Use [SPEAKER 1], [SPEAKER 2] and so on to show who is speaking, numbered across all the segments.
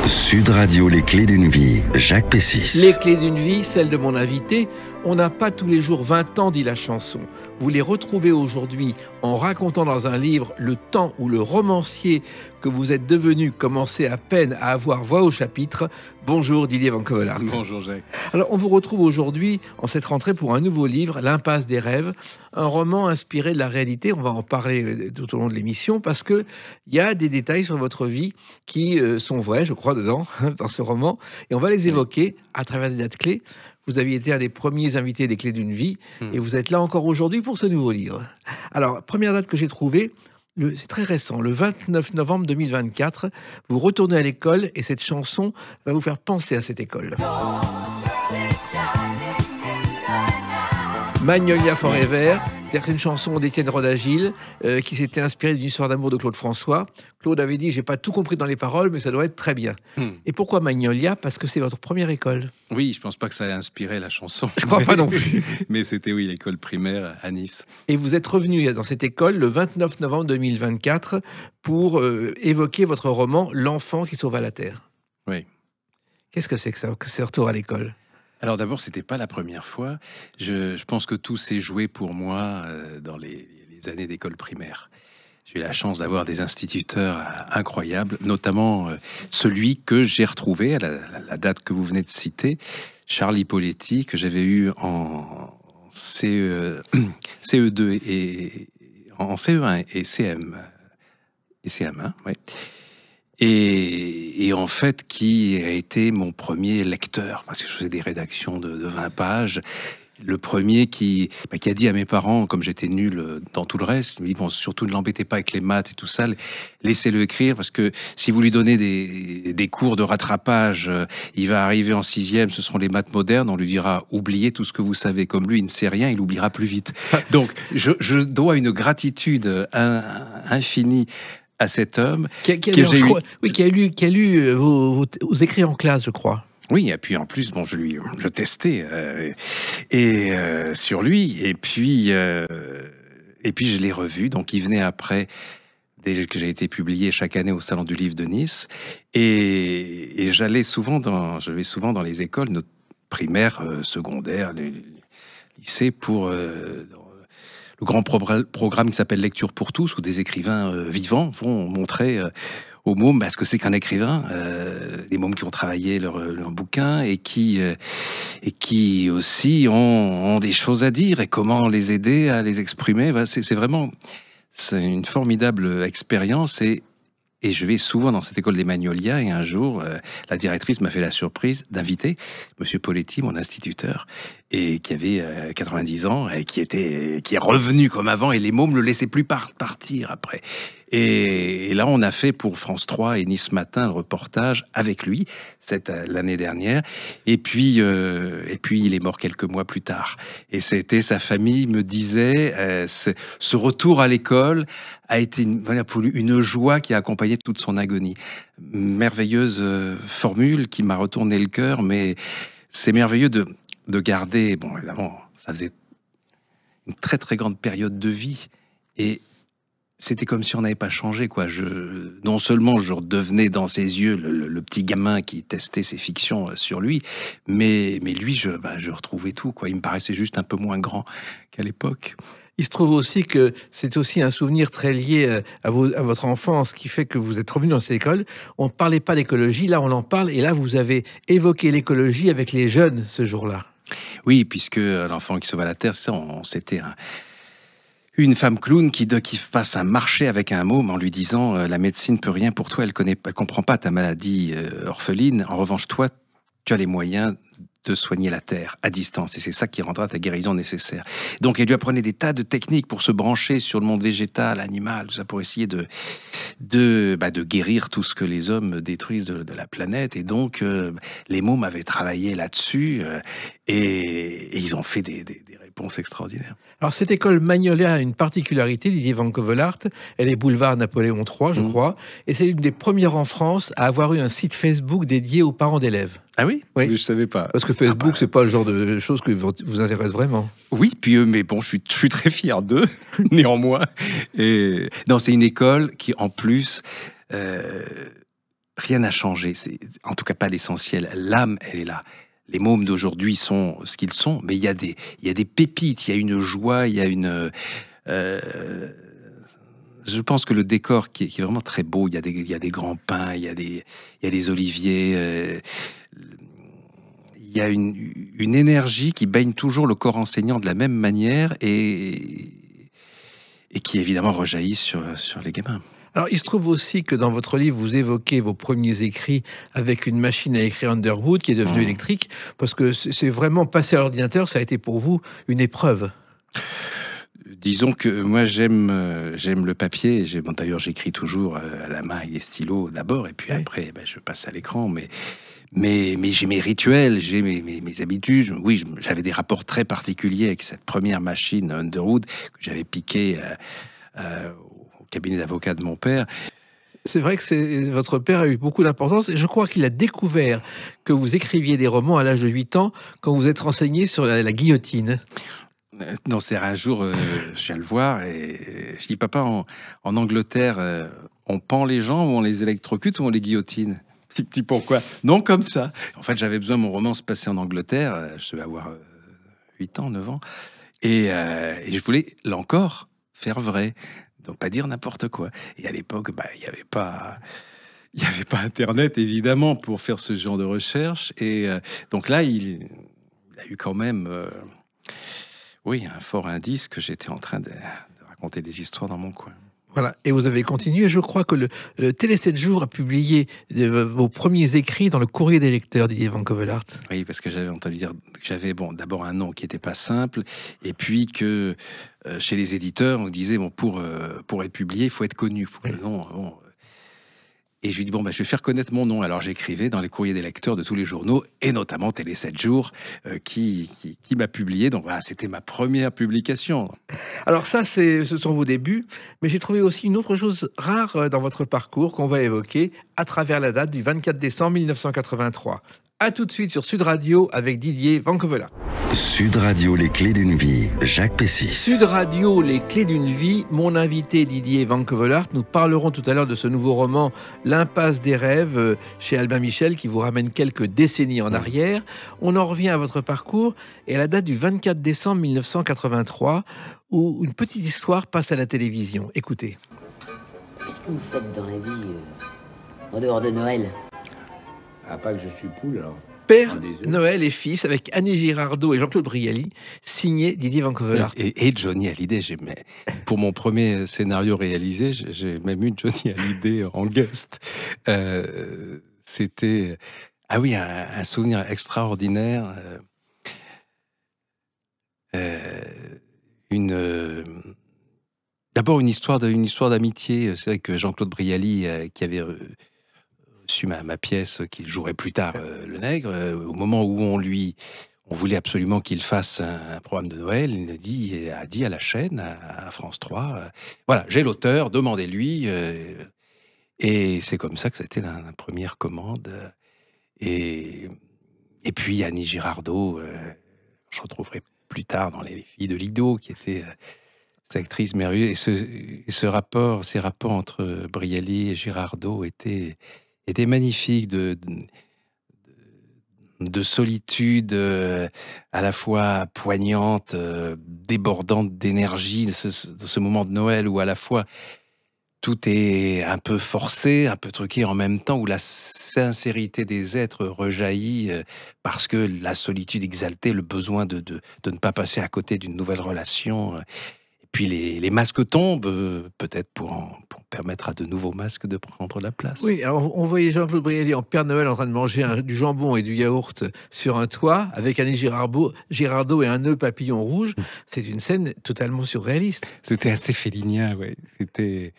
[SPEAKER 1] Sud Radio, les clés d'une vie, Jacques Pessis.
[SPEAKER 2] Les clés d'une vie, celle de mon invité. On n'a pas tous les jours 20 ans, dit la chanson. Vous les retrouvez aujourd'hui en racontant dans un livre le temps où le romancier que vous êtes devenu commençait à peine à avoir voix au chapitre. Bonjour Didier Van Cauwelaert.
[SPEAKER 3] Bonjour Jacques.
[SPEAKER 2] Alors on vous retrouve aujourd'hui en cette rentrée pour un nouveau livre, L'impasse des rêves, un roman inspiré de la réalité. On va en parler tout au long de l'émission parce qu'il y a des détails sur votre vie qui sont vrais, je crois, dedans, dans ce roman. Et on va les évoquer à travers des dates clés. Vous aviez été un des premiers invités des Clés d'une vie et vous êtes là encore aujourd'hui pour ce nouveau livre. Alors, première date que j'ai trouvée, c'est très récent, le 29 novembre 2024. Vous retournez à l'école et cette chanson va vous faire penser à cette école. Magnolia Forever, c'est une chanson d'Étienne Rodagil qui s'était inspirée d'une histoire d'amour de Claude François. Claude avait dit « j'ai pas tout compris dans les paroles, mais ça doit être très bien ». Et pourquoi Magnolia ? Parce que c'est votre première école.
[SPEAKER 3] Oui, je pense pas que ça ait inspiré la chanson.
[SPEAKER 2] Je crois pas non plus.
[SPEAKER 3] Mais c'était, oui, l'école primaire à Nice.
[SPEAKER 2] Et vous êtes revenu dans cette école le 29 novembre 2024 pour évoquer votre roman « L'enfant qui sauva la Terre ».
[SPEAKER 3] Oui.
[SPEAKER 2] Qu'est-ce que c'est que ça, ce retour à l'école ?
[SPEAKER 3] Alors d'abord, c'était pas la première fois. Je pense que tout s'est joué pour moi dans les années d'école primaire. J'ai eu la chance d'avoir des instituteurs incroyables, notamment celui que j'ai retrouvé à la date que vous venez de citer, Charles Hippolyti, que j'avais eu en CE2 et en CE1 et CM1, ouais. Et en fait, qui a été mon premier lecteur, parce que je faisais des rédactions de 20 pages. Le premier qui a dit à mes parents, comme j'étais nul dans tout le reste, il me dit, bon, surtout ne l'embêtez pas avec les maths et tout ça, laissez-le écrire, parce que si vous lui donnez des cours de rattrapage, il va arriver en 6e, ce seront les maths modernes, on lui dira, oubliez tout ce que vous savez. Comme lui, il ne sait rien, il oubliera plus vite. Donc, je dois une gratitude infinie à cet homme
[SPEAKER 2] qui a lu vos écrits en classe, je crois.
[SPEAKER 3] Oui, et puis en plus, bon, je testais sur lui, et puis je l'ai revu. Donc, il venait après, dès que j'ai été publié chaque année au Salon du Livre de Nice, et je vais souvent dans les écoles primaires, secondaires, les lycées pour le grand programme qui s'appelle Lecture pour tous, où des écrivains vivants vont montrer aux mômes ce que c'est qu'un écrivain, des mômes qui ont travaillé leur bouquin et qui aussi ont des choses à dire et comment les aider à les exprimer. C'est une formidable expérience et je vais souvent dans cette école des Magnolias, et un jour, la directrice m'a fait la surprise d'inviter Monsieur Poletti, mon instituteur, et qui avait 90 ans, et qui est revenu comme avant, et les mômes ne le laissaient plus partir après. Et là, on a fait pour France 3 et Nice Matin le reportage avec lui, l'année dernière. Et puis, il est mort quelques mois plus tard. Et sa famille me disait, ce retour à l'école a été une joie qui a accompagné toute son agonie. Merveilleuse formule qui m'a retourné le cœur, mais c'est merveilleux de garder. Bon, évidemment, ça faisait une très très grande période de vie, et c'était comme si on n'avait pas changé, quoi. Non seulement je redevenais dans ses yeux le petit gamin qui testait ses fictions sur lui, mais lui, je retrouvais tout, quoi. Il me paraissait juste un peu moins grand qu'à l'époque.
[SPEAKER 2] Il se trouve aussi que c'est aussi un souvenir très lié à votre enfance, qui fait que vous êtes revenu dans cette école. On ne parlait pas d'écologie, là on en parle, et là vous avez évoqué l'écologie avec les jeunes ce jour-là.
[SPEAKER 3] Oui, puisque L'enfant qui sauva la Terre, c'était une femme clown qui passe un marché avec un môme en lui disant la médecine peut rien pour toi, elle comprend pas ta maladie orpheline. En revanche, toi, tu as les moyens de soigner la terre à distance, et c'est ça qui rendra ta guérison nécessaire. Donc, elle lui apprenait des tas de techniques pour se brancher sur le monde végétal, animal, tout ça, pour essayer de guérir tout ce que les hommes détruisent de la planète. Et donc, les mômes avaient travaillé là-dessus, et ils ont fait des réponses extraordinaires.
[SPEAKER 2] Alors, cette école Magnolia a une particularité, Didier Van Cauwelaert. Elle est boulevard Napoléon III, je crois, et c'est une des premières en France à avoir eu un site Facebook dédié aux parents d'élèves.
[SPEAKER 3] Ah oui,
[SPEAKER 2] oui.
[SPEAKER 3] Je savais pas.
[SPEAKER 2] Parce que Facebook, c'est pas le genre de choses qui vous intéresse vraiment.
[SPEAKER 3] Oui, puis mais bon, je suis très fier d'eux, néanmoins. Et non, c'est une école qui, en plus, rien n'a changé. C'est en tout cas pas l'essentiel. L'âme, elle est là. Les mômes d'aujourd'hui sont ce qu'ils sont, mais il y a des pépites, il y a une joie, il y a une. Je pense que le décor qui est vraiment très beau. Il y a des grands pins, il y a des oliviers. Il y a une énergie qui baigne toujours le corps enseignant de la même manière et qui évidemment rejaillit sur les gamins.
[SPEAKER 2] Alors, il se trouve aussi que dans votre livre, vous évoquez vos premiers écrits avec une machine à écrire Underwood qui est devenue électrique, parce que c'est vraiment passer à l'ordinateur, ça a été pour vous une épreuve.
[SPEAKER 3] Disons que moi j'aime le papier. Bon, d'ailleurs, j'écris toujours à la main avec des stylos d'abord, et puis après, je passe à l'écran. Mais j'ai mes rituels, j'ai mes habitudes. Oui, j'avais des rapports très particuliers avec cette première machine Underwood que j'avais piquée au cabinet d'avocat de mon père.
[SPEAKER 2] C'est vrai que votre père a eu beaucoup d'importance et je crois qu'il a découvert que vous écriviez des romans à l'âge de 8 ans quand vous êtes renseigné sur la guillotine.
[SPEAKER 3] Non, c'est un jour, je viens le voir et je dis, papa, en Angleterre, on pend les gens ou on les électrocute ou on les guillotine? Petit pourquoi? Non, comme ça. En fait, j'avais besoin, mon roman se passait en Angleterre, je devais avoir 8 ans, 9 ans, et je voulais, là encore, faire vrai. Donc, pas dire n'importe quoi. Et à l'époque, il n'y avait pas... Il n'y avait pas Internet, évidemment, pour faire ce genre de recherche. Et donc là, il a eu quand même, oui, un fort indice que j'étais en train de raconter des histoires dans mon coin.
[SPEAKER 2] Voilà, et vous avez continué. Je crois que le Télé 7 jours a publié vos premiers écrits dans le Courrier des lecteurs, Didier Van Covelart. Oui,
[SPEAKER 3] parce que j'avais entendu dire que j'avais d'abord un nom qui n'était pas simple, et puis que chez les éditeurs, on disait pour être publié, il faut être connu, il faut que le nom. Et je lui dis, je vais faire connaître mon nom. Alors j'écrivais dans les courriers des lecteurs de tous les journaux, et notamment Télé 7 jours, qui m'a publié. Donc voilà, c'était ma première publication.
[SPEAKER 2] Alors ça, ce sont vos débuts, mais j'ai trouvé aussi une autre chose rare dans votre parcours qu'on va évoquer à travers la date du 24 décembre 1983. A tout de suite sur Sud Radio avec Didier Van Covelart.
[SPEAKER 1] Sud Radio, les clés d'une vie, Jacques Pessis.
[SPEAKER 2] Sud Radio, les clés d'une vie, mon invité Didier Van Covelart. Nous parlerons tout à l'heure de ce nouveau roman, L'impasse des rêves, chez Albin Michel, qui vous ramène quelques décennies en arrière. On en revient à votre parcours et à la date du 24 décembre 1983, où une petite histoire passe à la télévision. Écoutez.
[SPEAKER 4] Qu'est-ce que vous faites dans la vie, en dehors de Noël?
[SPEAKER 5] Ah, pas que je suis poule, alors.
[SPEAKER 2] Père, Noël et fils, avec Annie Girardot et Jean-Claude Brialy, signé Didier Van Covelart.
[SPEAKER 3] Et Johnny Hallyday. Pour mon premier scénario réalisé, j'ai même eu Johnny Hallyday en guest. C'était, un souvenir extraordinaire. D'abord une histoire d'amitié. C'est vrai que Jean-Claude Brialy, qui avait su ma pièce qu'il jouerait plus tard, Le Nègre, au moment où on voulait absolument qu'il fasse un programme de Noël, il a dit à la chaîne, à France 3, voilà, j'ai l'auteur, demandez-lui. Et c'est comme ça que c'était la première commande. Et puis Annie Girardot, je retrouverai plus tard dans Les Filles de Lido, qui était cette actrice merveilleuse. Et ces rapports entre Brialy et Girardot étaient magnifiques, de solitude à la fois poignante, débordante d'énergie, de ce moment de Noël où à la fois tout est un peu forcé, un peu truqué en même temps, où la sincérité des êtres rejaillit parce que la solitude exaltait le besoin de ne pas passer à côté d'une nouvelle relation. Et puis les masques tombent, peut-être pour permettre à de nouveaux masques de prendre la place.
[SPEAKER 2] Oui, alors on voyait Jean-Claude Brialy en Père Noël en train de manger du jambon et du yaourt sur un toit, avec Annie Girardot et un nœud papillon rouge. C'est une scène totalement surréaliste.
[SPEAKER 3] C'était assez félinien, oui. C'était...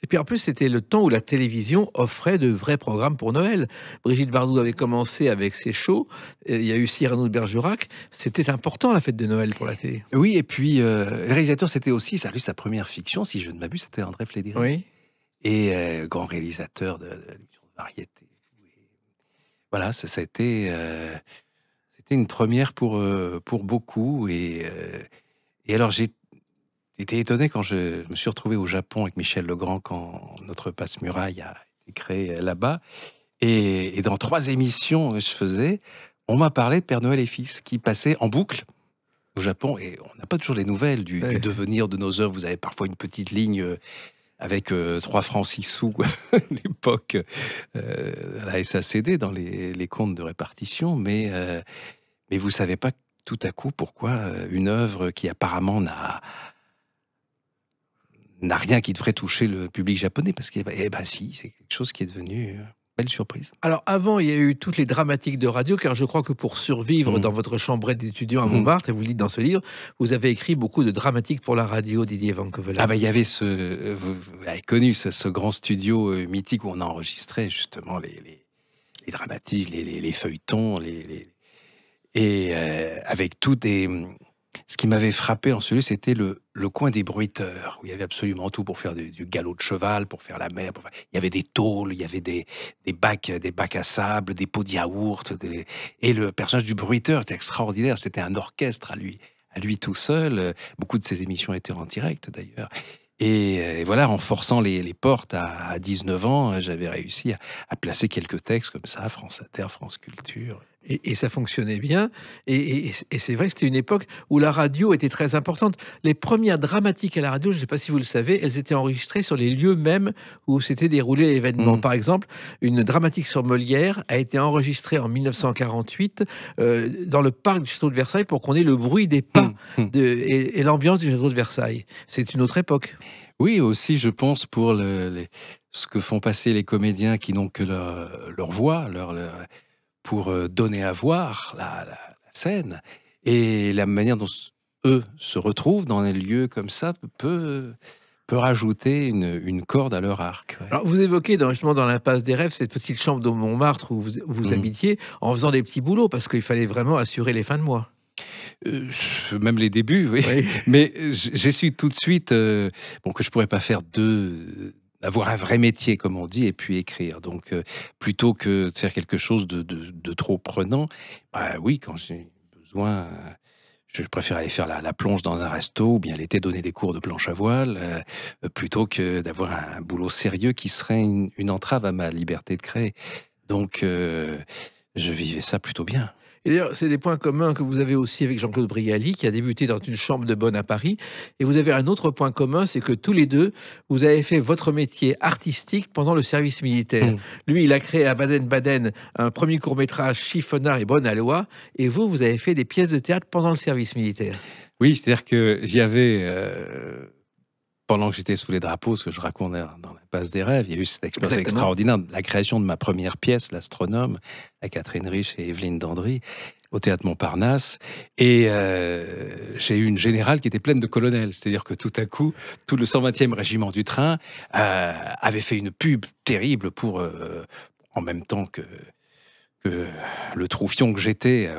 [SPEAKER 2] Et puis en plus, c'était le temps où la télévision offrait de vrais programmes pour Noël. Brigitte Bardot avait commencé avec ses shows. Il y a eu Cyrano de Bergerac. C'était important, la fête de Noël pour la télé.
[SPEAKER 3] Oui, et puis le réalisateur, c'était aussi, ça a lu sa première fiction, si je ne m'abuse, c'était André Flédéric.
[SPEAKER 2] Oui.
[SPEAKER 3] Et grand réalisateur de l'émission de variété. Voilà, c'était une première pour beaucoup. Et alors, j'étais étonné quand je me suis retrouvé au Japon avec Michel Legrand quand notre passe-muraille a créé là-bas. Et dans 3 émissions que je faisais, on m'a parlé de Père Noël et Fils, qui passait en boucle au Japon. Et on n'a pas toujours les nouvelles du devenir de nos œuvres. Vous avez parfois une petite ligne avec 3 francs 6 sous, à l'époque, à la SACD, dans les comptes de répartition. Mais vous ne savez pas tout à coup pourquoi une œuvre qui apparemment n'a rien qui devrait toucher le public japonais, parce que si, c'est quelque chose qui est devenu belle surprise.
[SPEAKER 2] Alors avant, il y a eu toutes les dramatiques de radio, car je crois que pour survivre dans votre chambrette d'étudiant à Montmartre, et vous le dites dans ce livre, vous avez écrit beaucoup de dramatiques pour la radio, Didier Van Covelart.
[SPEAKER 3] Il y avait vous avez connu ce grand studio mythique où on enregistrait justement les dramatiques, les feuilletons, et avec tout des... Ce qui m'avait frappé en celui, c'était le coin des bruiteurs, où il y avait absolument tout pour faire du galop de cheval, pour faire la mer. Il y avait des tôles, il y avait des bacs à sable, des pots de yaourt. Et le personnage du bruiteur était extraordinaire. C'était un orchestre à lui tout seul. Beaucoup de ses émissions étaient en direct, d'ailleurs. Et voilà, en forçant les portes à 19 ans, j'avais réussi à placer quelques textes comme ça, France Inter, France Culture.
[SPEAKER 2] Et ça fonctionnait bien. Et c'est vrai que c'était une époque où la radio était très importante. Les premières dramatiques à la radio, je ne sais pas si vous le savez, elles étaient enregistrées sur les lieux mêmes où s'était déroulé l'événement. Par exemple, une dramatique sur Molière a été enregistrée en 1948 dans le parc du château de Versailles pour qu'on ait le bruit des pas et l'ambiance du château de Versailles. C'est une autre époque.
[SPEAKER 3] Oui, aussi, je pense, pour ce que font passer les comédiens qui n'ont que leur voix, pour donner à voir la scène. Et la manière dont eux se retrouvent dans des lieux comme ça peut rajouter une corde à leur arc. Ouais.
[SPEAKER 2] Alors, vous évoquez justement dans l'impasse des rêves cette petite chambre de Montmartre où vous habitiez en faisant des petits boulots parce qu'il fallait vraiment assurer les fins de mois.
[SPEAKER 3] Même les débuts, oui. Mais j'ai su tout de suite que je pourrais pas faire avoir un vrai métier, comme on dit, et puis écrire. Donc, plutôt que de faire quelque chose de trop prenant, oui, quand j'ai besoin, je préfère aller faire la plonge dans un resto, ou bien l'été donner des cours de planche à voile, plutôt que d'avoir un boulot sérieux qui serait une entrave à ma liberté de créer. Donc, je vivais ça plutôt bien.
[SPEAKER 2] Et d'ailleurs, c'est des points communs que vous avez aussi avec Jean-Claude Brialy, qui a débuté dans une chambre de bonne à Paris. Et vous avez un autre point commun, c'est que tous les deux, vous avez fait votre métier artistique pendant le service militaire. Lui, il a créé à Baden-Baden un premier court-métrage, Chiffonnard et Bonne Aloi. Et vous avez fait des pièces de théâtre pendant le service militaire.
[SPEAKER 3] Oui, c'est-à-dire que j'y avais... pendant que j'étais sous les drapeaux, ce que je raconte dans la passe des rêves, il y a eu cette expérience extraordinaire, la création de ma première pièce, L'Astronome, à Catherine Rich et Evelyne Dandry, au Théâtre Montparnasse. Et j'ai eu une générale qui était pleine de colonels. C'est-à-dire que tout à coup, tout le 120e régiment du train avait fait une pub terrible pour, en même temps que le troufion que j'étais,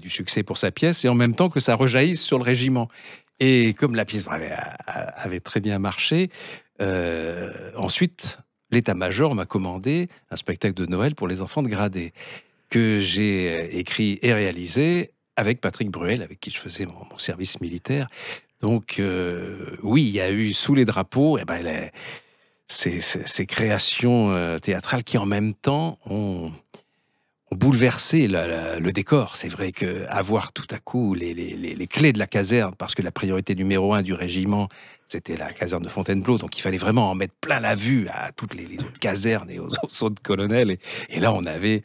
[SPEAKER 3] du succès pour sa pièce, et en même temps que ça rejaillisse sur le régiment. Et comme la pièce avait très bien marché, ensuite, l'état-major m'a commandé un spectacle de Noël pour les enfants de gradés, que j'ai écrit et réalisé avec Patrick Bruel, avec qui je faisais mon service militaire. Donc, oui, il y a eu sous les drapeaux ces créations théâtrales qui, en même temps, ont bouleversé le décor. C'est vrai qu'avoir tout à coup les clés de la caserne, parce que la priorité numéro 1 du régiment, c'était la caserne de Fontainebleau, donc il fallait vraiment en mettre plein la vue à toutes les autres casernes et aux autres colonels. Et là, on avait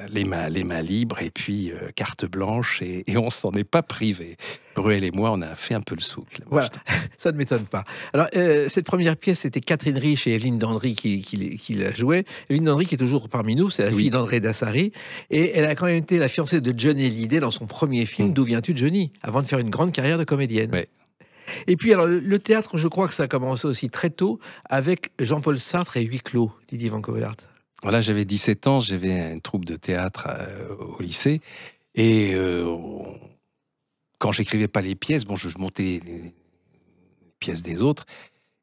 [SPEAKER 3] les mains libres et puis carte blanche, et on s'en est pas privé. Bruel et moi, on a fait un peu le souk.
[SPEAKER 2] Voilà, ça ne m'étonne pas. Alors, cette première pièce, c'était Catherine Rich et Evelyne Dandry qui la jouaient. Evelyne Dandry, qui est toujours parmi nous, c'est la fille d'André Dassary, et elle a quand même été la fiancée de Johnny Hallyday dans son premier film, D'où viens-tu, Johnny, avant de faire une grande carrière de comédienne.
[SPEAKER 3] Ouais.
[SPEAKER 2] Et puis, alors, le théâtre, je crois que ça a commencé aussi très tôt avec Jean-Paul Sartre et Huis clos, Didier Van Covelart.
[SPEAKER 3] Voilà, j'avais 17 ans, j'avais une troupe de théâtre au lycée, et quand j'écrivais pas les pièces, je montais les pièces des autres,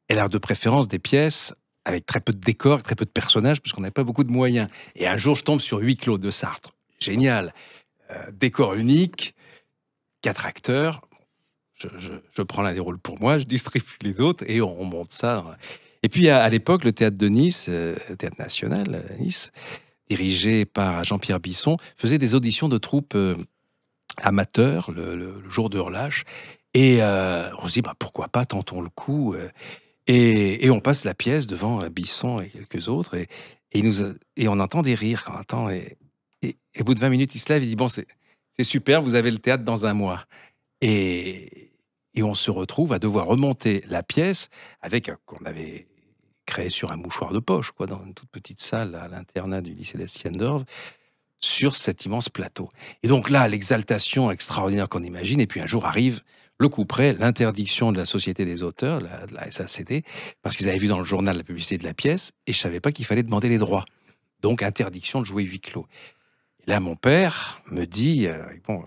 [SPEAKER 3] et alors de préférence des pièces avec très peu de décors, très peu de personnages, puisqu'on n'avait pas beaucoup de moyens. Et un jour, je tombe sur Huis clos de Sartre. Génial. Décor unique, 4 acteurs. je prends l'un des rôles pour moi, je distribue les autres et on monte ça. Et puis à l'époque, le théâtre de Nice, théâtre national Nice, dirigé par Jean-Pierre Bisson, faisait des auditions de troupes amateurs le jour de relâche. Et on se dit, pourquoi pas, tentons le coup. Et on passe la pièce devant Bisson et quelques autres. Et on entend des rires quand on entend. Et au bout de 20 minutes, il se lève et dit, bon, c'est super, vous avez le théâtre dans un mois. Et on se retrouve à devoir remonter la pièce avec qu'on avait créé sur un mouchoir de poche, quoi, dans une toute petite salle à l'internat du lycée d'Estienne-d'Orve, sur cet immense plateau. Et donc là, l'exaltation extraordinaire qu'on imagine, et puis un jour arrive le coup près, l'interdiction de la Société des auteurs, de la SACD, parce qu'ils avaient vu dans le journal la publicité de la pièce, et je ne savais pas qu'il fallait demander les droits. Donc interdiction de jouer huis clos. Et là, mon père me dit, bon,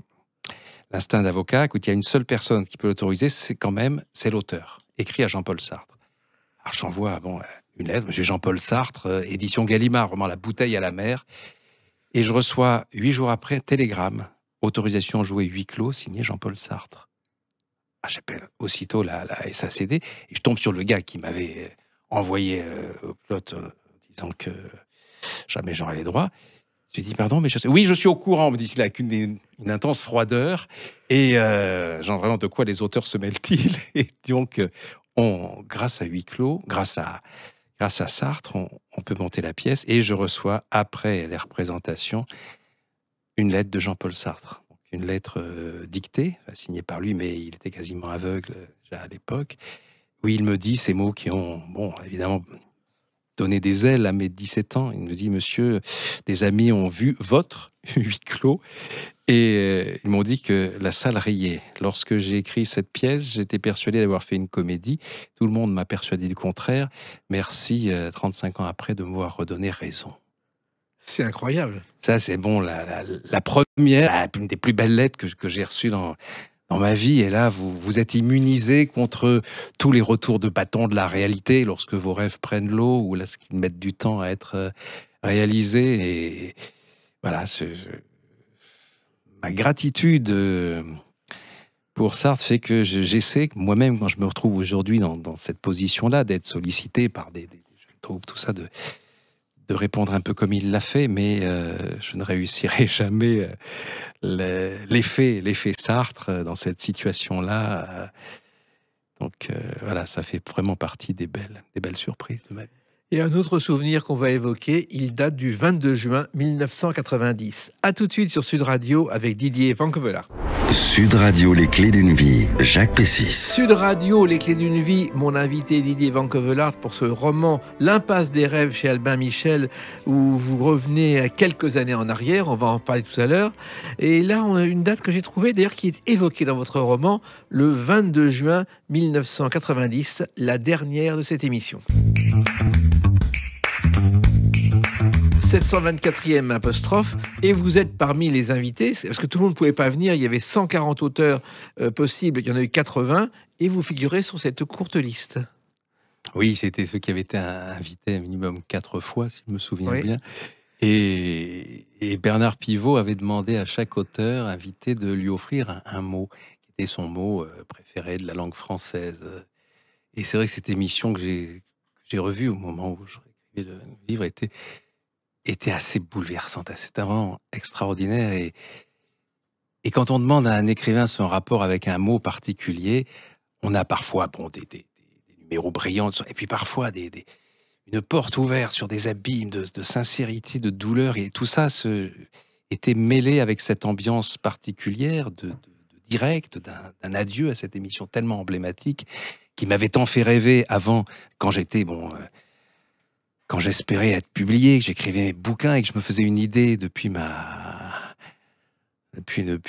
[SPEAKER 3] l'instinct d'avocat, écoute, il y a une seule personne qui peut l'autoriser, c'est l'auteur, écrit à Jean-Paul Sartre. Alors j'envoie une lettre, Monsieur Jean-Paul Sartre, édition Gallimard, vraiment la bouteille à la mer. Et je reçois 8 jours après, télégramme, autorisation à jouer huis clos, signé Jean-Paul Sartre. J'appelle aussitôt la SACD et je tombe sur le gars qui m'avait envoyé au plot disant que jamais j'aurais les droits. Je lui dis, pardon, mais oui, je suis au courant, me dit-il avec une intense froideur. Et genre, vraiment, de quoi les auteurs se mêlent-ils? Et donc, grâce à huis clos, grâce à Sartre, on peut monter la pièce. Et je reçois, après les représentations, une lettre de Jean-Paul Sartre. Donc, une lettre dictée, signée par lui, mais il était quasiment aveugle déjà à l'époque, où il me dit ces mots qui ont, évidemment, donné des ailes à mes 17 ans. Il me dit, monsieur, des amis ont vu votre huis clos et ils m'ont dit que la salle riait. Lorsque j'ai écrit cette pièce, j'étais persuadé d'avoir fait une comédie. Tout le monde m'a persuadé du contraire. Merci, 35 ans après, de m'avoir redonné raison.
[SPEAKER 2] C'est incroyable.
[SPEAKER 3] Ça, c'est la première, une des plus belles lettres que j'ai reçues dans ma vie. Et là, vous êtes immunisé contre tous les retours de bâton de la réalité lorsque vos rêves prennent l'eau ou lorsqu'ils mettent du temps à être réalisés. Et voilà, ma gratitude pour Sartre fait que j'essaie, moi-même, quand je me retrouve aujourd'hui dans cette position-là, d'être sollicité par je trouve tout ça de répondre un peu comme il l'a fait, mais je ne réussirai jamais l'effet Sartre dans cette situation-là. Donc voilà, ça fait vraiment partie des belles surprises de ma vie.
[SPEAKER 2] Et un autre souvenir qu'on va évoquer, il date du 22 juin 1990. A tout de suite sur Sud Radio avec Didier Van Kevelart.
[SPEAKER 1] Sud Radio, les clés d'une vie, Jacques Pessis.
[SPEAKER 2] Sud Radio, les clés d'une vie, mon invité Didier Van Kevelart pour ce roman L'impasse des rêves chez Albin Michel, où vous revenez à quelques années en arrière, on va en parler tout à l'heure. Et là, on a une date que j'ai trouvée, d'ailleurs, qui est évoquée dans votre roman, le 22 juin 1990, la dernière de cette émission. 724e apostrophe, et vous êtes parmi les invités, parce que tout le monde ne pouvait pas venir, il y avait 140 auteurs possibles, il y en a eu 80, et vous figurez sur cette courte liste.
[SPEAKER 3] Oui, c'était ceux qui avaient été invités un minimum 4 fois, si je me souviens bien. Et Bernard Pivot avait demandé à chaque auteur invité de lui offrir un mot, qui était son mot préféré de la langue française. Et c'est vrai que cette émission que j'ai revue au moment où je réécrivais le livre était assez bouleversante, c'était vraiment extraordinaire. Et quand on demande à un écrivain son rapport avec un mot particulier, on a parfois des numéros brillants, et puis parfois une porte ouverte sur des abîmes de sincérité, de douleur, et tout ça était mêlé avec cette ambiance particulière de direct, d'un adieu à cette émission tellement emblématique, qui m'avait tant fait rêver avant, quand j'étais, quand j'espérais être publié, que j'écrivais mes bouquins et que je me faisais une idée depuis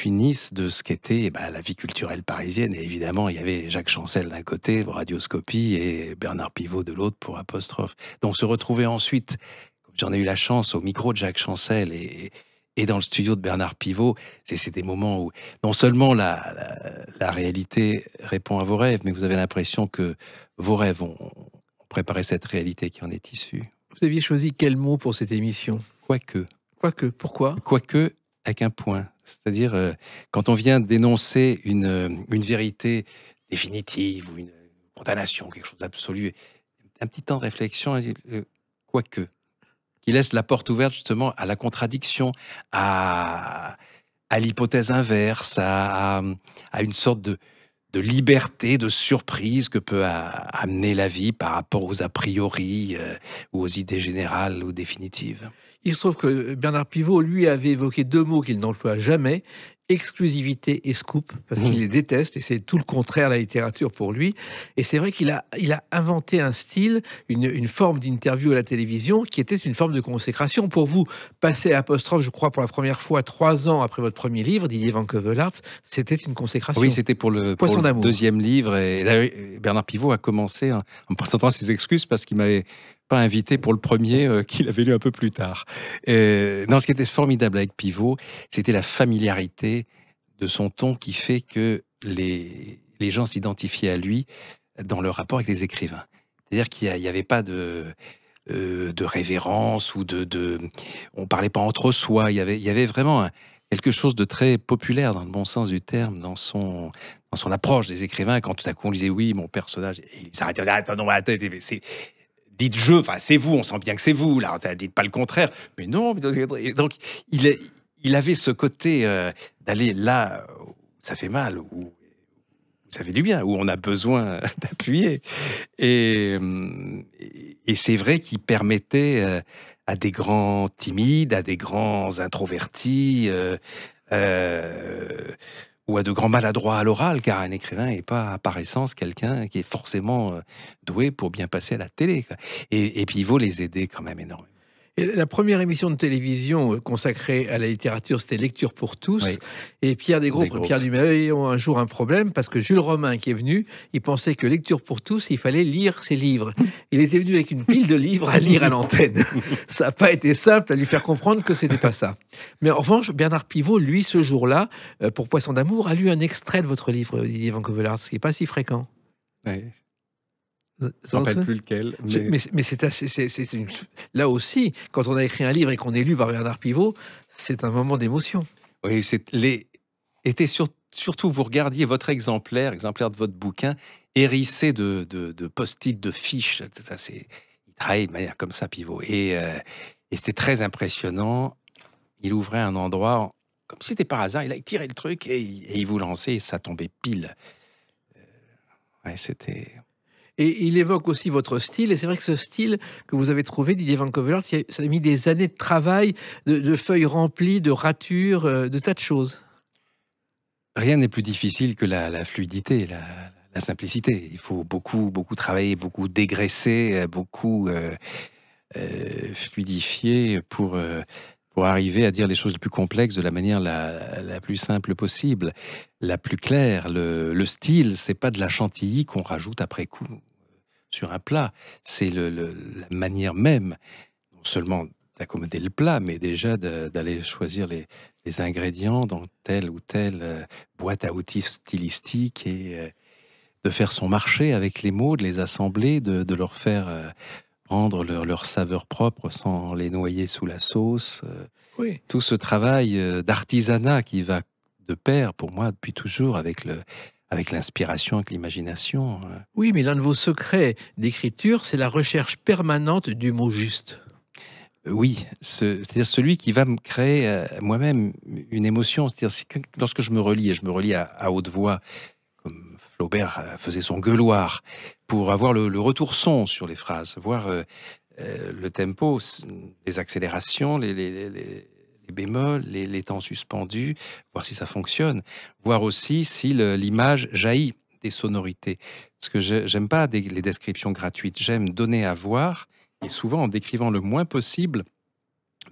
[SPEAKER 3] Nice de ce qu'était la vie culturelle parisienne. Et évidemment, il y avait Jacques Chancel d'un côté pour Radioscopie et Bernard Pivot de l'autre pour Apostrophe. Donc se retrouver ensuite, comme j'en ai eu la chance, au micro de Jacques Chancel et dans le studio de Bernard Pivot, c'est des moments où non seulement la réalité répond à vos rêves, mais vous avez l'impression que vos rêves ont préparé cette réalité qui en est issue.
[SPEAKER 2] Vous aviez choisi quel mot pour cette émission?
[SPEAKER 3] Quoique.
[SPEAKER 2] Quoique, pourquoi?
[SPEAKER 3] Quoique, avec un point. C'est-à-dire, quand on vient d'énoncer une vérité définitive ou une condamnation, quelque chose d'absolu, un petit temps de réflexion, quoique, qui laisse la porte ouverte justement à la contradiction, à, à l'hypothèse inverse, à une sorte de liberté, de surprise que peut amener la vie par rapport aux a priori ou aux idées générales ou définitives.
[SPEAKER 2] Il se trouve que Bernard Pivot, lui, avait évoqué deux mots qu'il n'emploie jamais, exclusivité et scoop, parce qu'il les déteste, et c'est tout le contraire la littérature pour lui. Et c'est vrai il a inventé un style, une forme d'interview à la télévision qui était une forme de consécration. Pour vous, passer à apostrophe, je crois, pour la première fois 3 ans après votre premier livre, Didier Van Keuvelart, c'était une consécration.
[SPEAKER 3] Oui, c'était pour le
[SPEAKER 2] d'amour.
[SPEAKER 3] Deuxième livre. Et Bernard Pivot a commencé en présentant ses excuses parce qu'il m'avait pas invité pour le premier qu'il avait lu un peu plus tard. Non, ce qui était formidable avec Pivot, c'était la familiarité de son ton qui fait que les gens s'identifiaient à lui dans leur rapport avec les écrivains. C'est-à-dire qu'il n'y avait pas de révérence ou on parlait pas entre soi. Il y avait vraiment quelque chose de très populaire dans le bon sens du terme, dans son approche des écrivains. Quand tout à coup on disait oui, mon personnage, et il s'arrêtait. Attends, non, dites je, enfin c'est vous, on sent bien que c'est vous, là, dites pas le contraire. Mais non, donc il avait ce côté d'aller là où ça fait mal, où ça fait du bien, où on a besoin d'appuyer. Et c'est vrai qu'il permettait à des grands timides, à des grands introvertis, ou à de grands maladroits à l'oral, car un écrivain n'est pas par essence quelqu'un qui est forcément doué pour bien passer à la télé, quoi. Et Pivot les aidait quand même énormément.
[SPEAKER 2] Et la première émission de télévision consacrée à la littérature, c'était Lecture pour tous.
[SPEAKER 3] Oui.
[SPEAKER 2] Et Pierre Desgroupes et Pierre Dumas ont un jour un problème parce que Jules Romain, qui est venu, il pensait que Lecture pour tous, il fallait lire ses livres. Il était venu avec une pile de livres à lire à l'antenne. Ça n'a pas été simple à lui faire comprendre que c'était pas ça. Mais en revanche, Bernard Pivot, lui, ce jour-là, pour Poisson d'amour, a lu un extrait de votre livre, Didier Van Keuvelart, ce qui n'est pas si fréquent.
[SPEAKER 3] Oui. Je ne me rappelle plus lequel.
[SPEAKER 2] Mais là aussi, quand on a écrit un livre et qu'on est lu par Bernard Pivot, c'est un moment d'émotion.
[SPEAKER 3] Oui, surtout vous regardiez votre exemplaire de votre bouquin, hérissé de post-it, de fiches. Il travaillait de manière comme ça, Pivot. Et c'était très impressionnant. Il ouvrait un endroit, comme si c'était par hasard, il a tiré le truc et il vous lançait et ça tombait pile. Ouais, c'était...
[SPEAKER 2] Et il évoque aussi votre style, et c'est vrai que ce style que vous avez trouvé, Didier Van Keuvelart, ça a mis des années de travail, de feuilles remplies, de ratures, de tas de choses.
[SPEAKER 3] Rien n'est plus difficile que la fluidité, la simplicité. Il faut beaucoup travailler, beaucoup dégraisser, beaucoup fluidifier pour arriver à dire les choses les plus complexes de la manière la plus simple possible, la plus claire. Le style, c'est pas de la chantilly qu'on rajoute après coup sur un plat. C'est la manière même, non seulement d'accommoder le plat, mais déjà d'aller choisir les ingrédients dans telle ou telle boîte à outils stylistique et de faire son marché avec les mots, de les assembler, de leur faire rendre leur saveur propre sans les noyer sous la sauce.
[SPEAKER 2] Oui.
[SPEAKER 3] Tout ce travail d'artisanat qui va de pair, pour moi, depuis toujours, avec l'inspiration, avec l'imagination.
[SPEAKER 2] Oui, mais l'un de vos secrets d'écriture, c'est la recherche permanente du mot juste.
[SPEAKER 3] Oui, c'est-à-dire celui qui va me créer moi-même une émotion. C'est-à-dire lorsque je me relis, et je me relis à haute voix, comme Flaubert faisait son gueuloir, pour avoir le retour son sur les phrases, voir le tempo, les accélérations, les bémols, les temps suspendus, voir si ça fonctionne, voir aussi si l'image jaillit des sonorités. Parce que j'aime pas les descriptions gratuites, j'aime donner à voir, et souvent en décrivant le moins possible,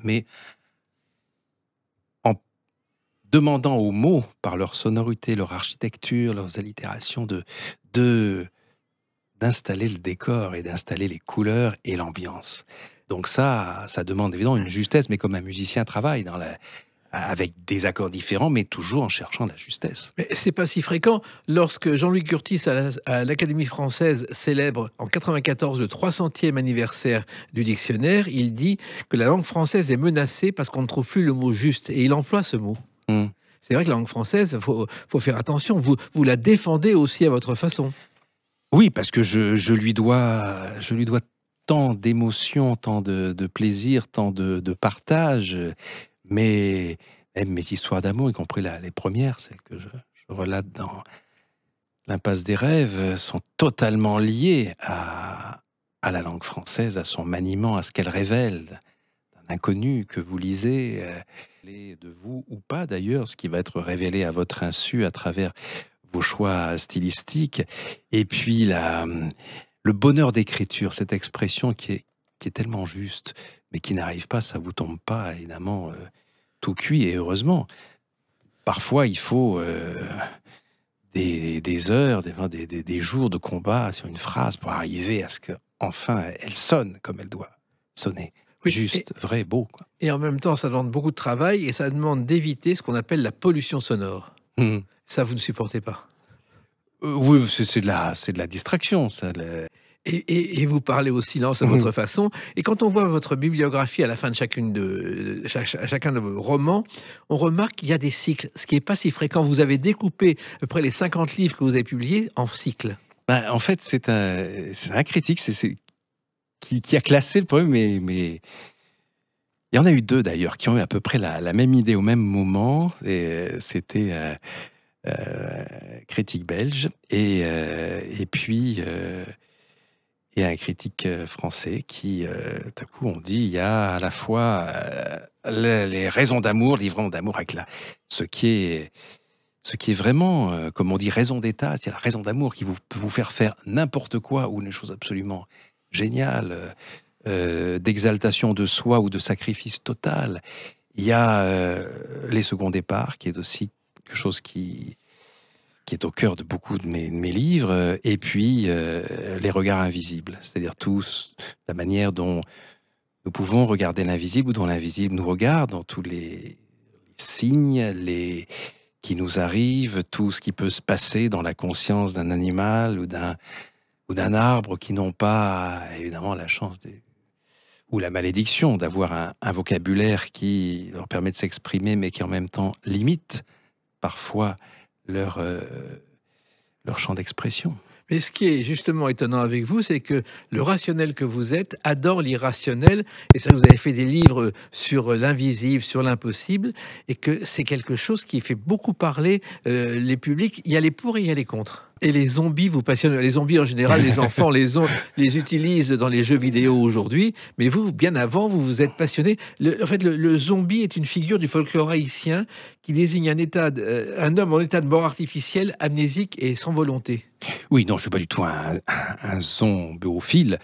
[SPEAKER 3] mais en demandant aux mots, par leur sonorité, leur architecture, leurs allitérations, d'installer le décor et d'installer les couleurs et l'ambiance. Donc ça demande évidemment une justesse, mais comme un musicien travaille avec des accords différents, mais toujours en cherchant la justesse.
[SPEAKER 2] Mais c'est pas si fréquent. Lorsque Jean-Louis Curtis, à l'Académie française, célèbre en 94 le 300e anniversaire du dictionnaire, il dit que la langue française est menacée parce qu'on ne trouve plus le mot juste, et il emploie ce mot. C'est vrai que la langue française, faut faire attention. Vous la défendez aussi à votre façon.
[SPEAKER 3] Oui, parce que je lui dois tant d'émotions, tant de plaisir, tant de partage. Mais même mes histoires d'amour, y compris les premières, celles que je relate dans L'Impasse des rêves, sont totalement liées à la langue française, à son maniement, à ce qu'elle révèle d'un inconnu que vous lisez, de vous ou pas d'ailleurs, ce qui va être révélé à votre insu à travers vos choix stylistiques. Et puis le bonheur d'écriture, cette expression qui est tellement juste, mais qui n'arrive pas, ça vous tombe pas, évidemment, tout cuit, et heureusement. Parfois, il faut des heures, des jours de combat sur une phrase pour arriver à ce qu'enfin elle sonne comme elle doit sonner.
[SPEAKER 2] Oui,
[SPEAKER 3] Juste, vrai, beau, quoi.
[SPEAKER 2] et en même temps, ça demande beaucoup de travail et ça demande d'éviter ce qu'on appelle la pollution sonore.
[SPEAKER 3] Mhm.
[SPEAKER 2] Ça, vous ne supportez pas.
[SPEAKER 3] Oui, c'est de la distraction, ça.
[SPEAKER 2] Et vous parlez au silence à votre façon. Et quand on voit votre bibliographie à la fin de chacun de vos romans, on remarque qu'il y a des cycles, ce qui n'est pas si fréquent. Vous avez découpé à peu près les 50 livres que vous avez publiés en cycles.
[SPEAKER 3] En fait, c'est un critique qui a classé le problème, mais il y en a eu deux d'ailleurs qui ont eu à peu près la même idée au même moment. Et c'était critique belge et puis et un critique français qui, tout à coup, on dit il y a à la fois les raisons d'amour, livrant d'amour avec ce qui est vraiment, comme on dit, raison d'État, c'est la raison d'amour qui peut vous faire n'importe quoi ou une chose absolument géniale, d'exaltation de soi ou de sacrifice total. Il y a les seconds départs, qui est aussi quelque chose qui est au cœur de beaucoup de mes livres, et puis les regards invisibles, c'est-à-dire la manière dont nous pouvons regarder l'invisible ou dont l'invisible nous regarde, dans tous les signes qui nous arrivent, tout ce qui peut se passer dans la conscience d'un animal ou d'un arbre qui n'ont pas, évidemment, la chance ou la malédiction d'avoir un vocabulaire qui leur permet de s'exprimer, mais qui en même temps limite parfois leur champ d'expression.
[SPEAKER 2] Mais ce qui est justement étonnant avec vous, c'est que le rationnel que vous êtes adore l'irrationnel. Et ça, vous avez fait des livres sur l'invisible, sur l'impossible, et que c'est quelque chose qui fait beaucoup parler les publics. Il y a les pour et il y a les contre. Et les zombies vous passionnent. Les zombies, en général, les enfants les utilisent dans les jeux vidéo aujourd'hui. Mais vous, bien avant, vous vous êtes passionné. En fait, le zombie est une figure du folklore haïtien qui désigne un homme en état de mort artificielle, amnésique et sans volonté.
[SPEAKER 3] Oui, non, je suis pas du tout un zombiophile.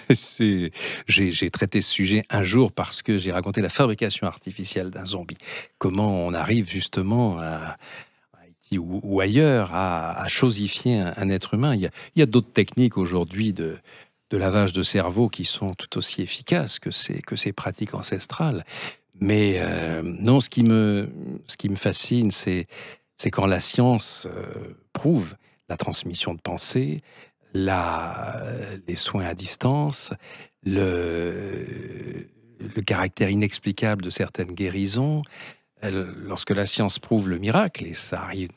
[SPEAKER 3] J'ai traité ce sujet un jour parce que j'ai raconté la fabrication artificielle d'un zombie. Comment on arrive justement à Haïti ou ailleurs à chosifier un être humain. Il y a d'autres techniques aujourd'hui de lavage de cerveau qui sont tout aussi efficaces que ces pratiques ancestrales. Mais non, ce qui me fascine, c'est quand la science prouve la transmission de pensée, les soins à distance, le caractère inexplicable de certaines guérisons. Lorsque la science prouve le miracle, et ça arrive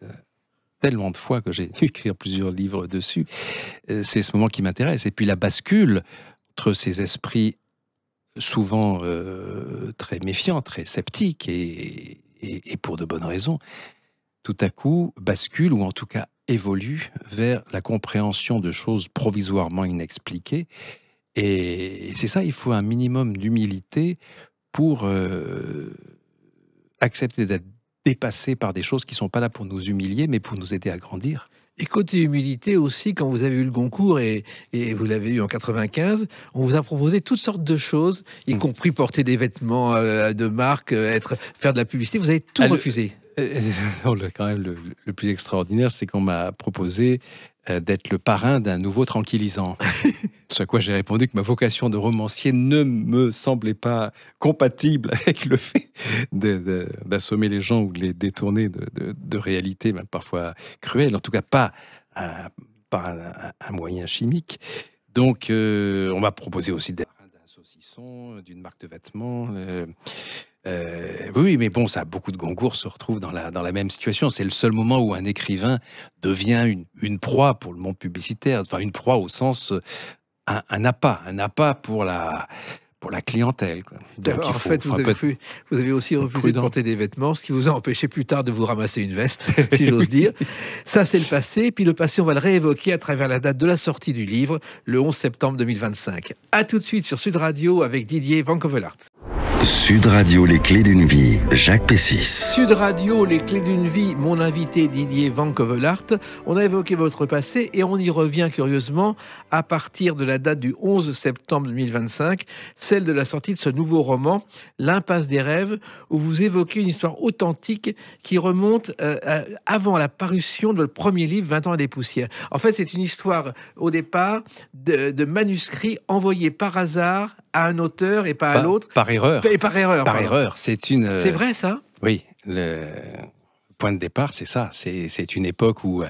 [SPEAKER 3] tellement de fois que j'ai dû écrire plusieurs livres dessus, c'est ce moment qui m'intéresse. Et puis la bascule entre ces esprits souvent très méfiants, très sceptiques, et pour de bonnes raisons, tout à coup bascule, ou en tout cas évolue vers la compréhension de choses provisoirement inexpliquées. Et c'est ça, il faut un minimum d'humilité pour accepter d'être dépassé par des choses qui ne sont pas là pour nous humilier, mais pour nous aider à grandir.
[SPEAKER 2] Et côté humilité aussi, quand vous avez eu le Goncourt et vous l'avez eu en 95, on vous a proposé toutes sortes de choses, y compris porter des vêtements de marque, faire de la publicité. Vous avez tout refusé.
[SPEAKER 3] Quand même, le plus extraordinaire, c'est qu'on m'a proposé d'être le parrain d'un nouveau tranquillisant. Ce à quoi j'ai répondu que ma vocation de romancier ne me semblait pas compatible avec le fait d'assommer les gens ou de les détourner de réalités, même parfois cruelles, en tout cas pas par un moyen chimique. Donc, on m'a proposé aussi d'être parrain d'un saucisson, d'une marque de vêtements. Oui, mais bon, ça, beaucoup de Goncourt se retrouvent dans la même situation. C'est le seul moment où un écrivain devient une proie pour le monde publicitaire. Enfin, une proie au sens un appât pour la clientèle, quoi. Donc
[SPEAKER 2] En
[SPEAKER 3] il
[SPEAKER 2] fait,
[SPEAKER 3] faut un peu être
[SPEAKER 2] vous avez aussi refusé de
[SPEAKER 3] prudent.
[SPEAKER 2] porter des vêtements, ce qui vous a empêché plus tard de vous ramasser une veste, si j'ose dire. Ça, c'est le passé. Puis le passé, on va le réévoquer à travers la date de la sortie du livre, le 11 septembre 2025. À tout de suite sur Sud Radio avec Didier Van Covelart.
[SPEAKER 1] Sud Radio, les clés d'une vie, Jacques Pessis.
[SPEAKER 2] Sud Radio, les clés d'une vie, mon invité Didier Van Covelart. On a évoqué votre passé et on y revient curieusement à partir de la date du 11 septembre 2025, celle de la sortie de ce nouveau roman, L'Impasse des rêves, où vous évoquez une histoire authentique qui remonte avant la parution de le premier livre, 20 ans à des poussières. En fait, c'est une histoire, au départ, de manuscrits envoyés par hasard à un auteur et pas à l'autre.
[SPEAKER 3] Par erreur.
[SPEAKER 2] Et par erreur.
[SPEAKER 3] Par
[SPEAKER 2] pardon.
[SPEAKER 3] erreur.
[SPEAKER 2] C'est vrai, ça?
[SPEAKER 3] Oui, le point de départ, c'est ça. C'est une époque où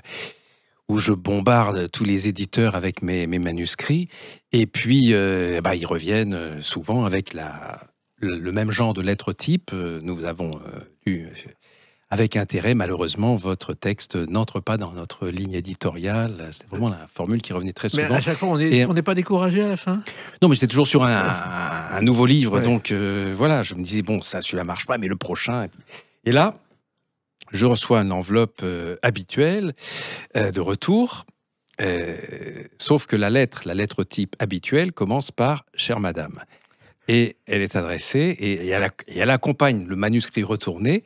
[SPEAKER 3] je bombarde tous les éditeurs avec mes manuscrits, et puis ils reviennent souvent avec le même genre de lettre type. Nous avons lu avec intérêt, malheureusement, votre texte n'entre pas dans notre ligne éditoriale. C'était vraiment la formule qui revenait très
[SPEAKER 2] Mais
[SPEAKER 3] souvent.
[SPEAKER 2] à chaque fois, on n'est pas découragé à la fin?
[SPEAKER 3] Non, mais j'étais toujours sur un nouveau livre,
[SPEAKER 2] Ouais.
[SPEAKER 3] donc voilà, je me disais, bon, ça, celui-là marche pas, mais le prochain. Et là, je reçois une enveloppe habituelle de retour, sauf que la lettre type habituelle commence par « Chère Madame ». Et elle est adressée, et elle accompagne le manuscrit retourné,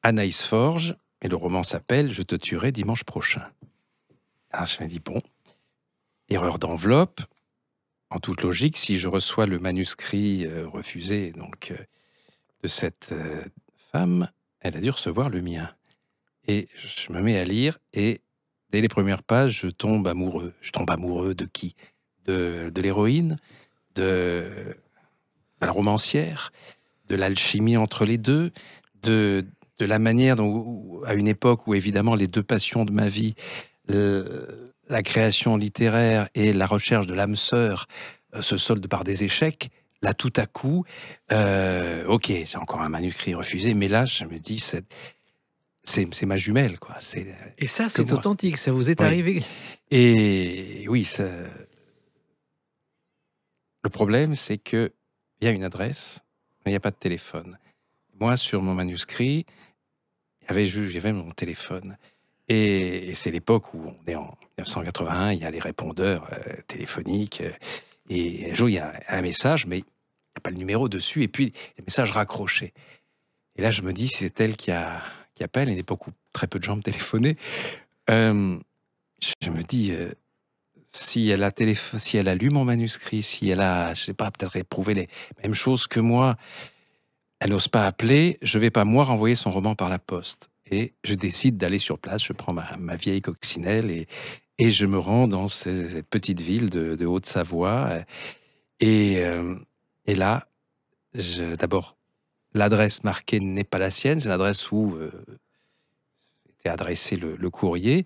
[SPEAKER 3] Anaïs Forge, et le roman s'appelle « Je te tuerai dimanche prochain ». Alors je me dis, bon, erreur d'enveloppe. En toute logique, si je reçois le manuscrit refusé donc, de cette femme, elle a dû recevoir le mien. Et je me mets à lire, et dès les premières pages, je tombe amoureux. Je tombe amoureux de qui? De l'héroïne, de la romancière, de l'alchimie entre les deux, de la manière dont, à une époque où évidemment les deux passions de ma vie, la création littéraire et la recherche de l'âme sœur, se soldent par des échecs. Là, tout à coup, ok, c'est encore un manuscrit refusé, mais là, je me dis, c'est ma jumelle, quoi.
[SPEAKER 2] Et ça, c'est
[SPEAKER 3] moi.
[SPEAKER 2] authentique, ça vous est
[SPEAKER 3] Oui.
[SPEAKER 2] arrivé?
[SPEAKER 3] Et oui, le problème, c'est qu'il y a une adresse, mais il n'y a pas de téléphone. Moi, sur mon manuscrit, il y avait mon téléphone. Et c'est l'époque où on est en 1981, il y a les répondeurs téléphoniques. Et un jour, il y a un message, mais il n'y a pas le numéro dessus, et puis des messages raccrochés. Et là, je me dis, c'est elle qui appelle, à une époque où très peu de gens me téléphonaient. Je me dis, si elle a lu mon manuscrit, si elle a, je sais pas, peut-être éprouvé les mêmes choses que moi, elle n'ose pas appeler, je vais pas, moi, renvoyer son roman par la poste. Et je décide d'aller sur place, je prends ma vieille coccinelle et je me rends dans cette petite ville de Haute-Savoie. Et là, d'abord, l'adresse marquée n'est pas la sienne, c'est l'adresse où était adressé le courrier,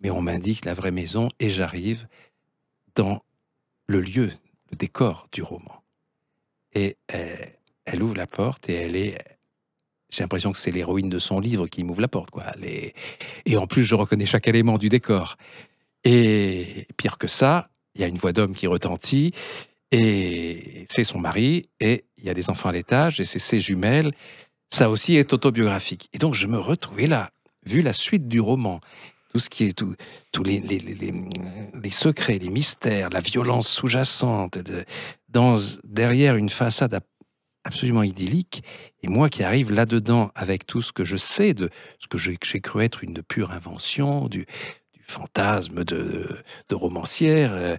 [SPEAKER 3] mais on m'indique la vraie maison et j'arrive dans le lieu, le décor du roman. Et elle ouvre la porte et j'ai l'impression que c'est l'héroïne de son livre qui m'ouvre la porte, quoi. Et en plus, je reconnais chaque élément du décor. Et pire que ça, il y a une voix d'homme qui retentit, et c'est son mari, et il y a des enfants à l'étage, et c'est ses jumelles. Ça aussi est autobiographique. Et donc, je me retrouvais là, vu la suite du roman, tout ce qui est tous les secrets, les mystères, la violence sous-jacente, derrière une façade absolument idyllique, et moi qui arrive là-dedans avec tout ce que je sais de ce que j'ai cru être une pure invention, du fantasme de romancière.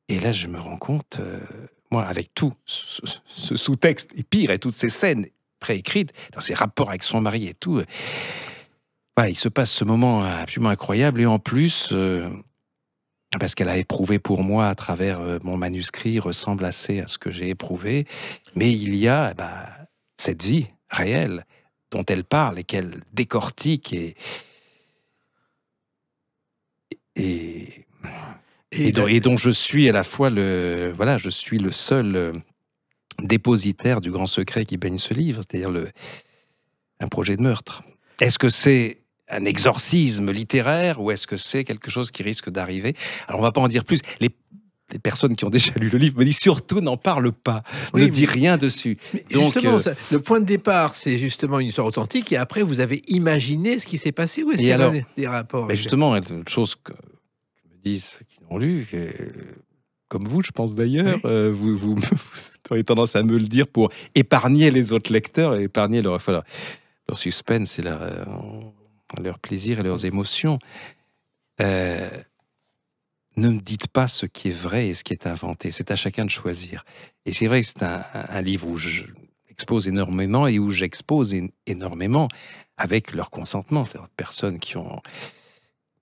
[SPEAKER 3] Et là, je me rends compte, moi, avec tout ce sous-texte, et pire, et toutes ces scènes préécrites, dans ses rapports avec son mari et tout, voilà, il se passe ce moment absolument incroyable, et en plus, parce qu'elle a éprouvé pour moi à travers mon manuscrit, ressemble assez à ce que j'ai éprouvé, mais il y a cette vie réelle dont elle parle et qu'elle décortique et dont je suis à la fois je suis le seul dépositaire du grand secret qui baigne ce livre, c'est-à-dire un projet de meurtre. Est-ce que c'est un exorcisme littéraire ou est-ce que c'est quelque chose qui risque d'arriver? Alors, on ne va pas en dire plus. Les personnes qui ont déjà lu le livre me disent surtout n'en parle pas, ne dis rien dessus.
[SPEAKER 2] Donc, justement, le point de départ, c'est justement une histoire authentique et après, vous avez imaginé ce qui s'est passé ou est-ce qu'il y a des rapports?
[SPEAKER 3] Mais justement, une chose que me disent ceux qui l'ont lu, comme vous, je pense d'ailleurs, vous auriez tendance à me le dire pour épargner les autres lecteurs et épargner leur suspense et leur plaisir et leurs émotions. Ne me dites pas ce qui est vrai et ce qui est inventé. C'est à chacun de choisir. Et c'est vrai que c'est un livre où j'expose énormément et où j'expose énormément avec leur consentement. C'est-à-dire des personnes qui ont,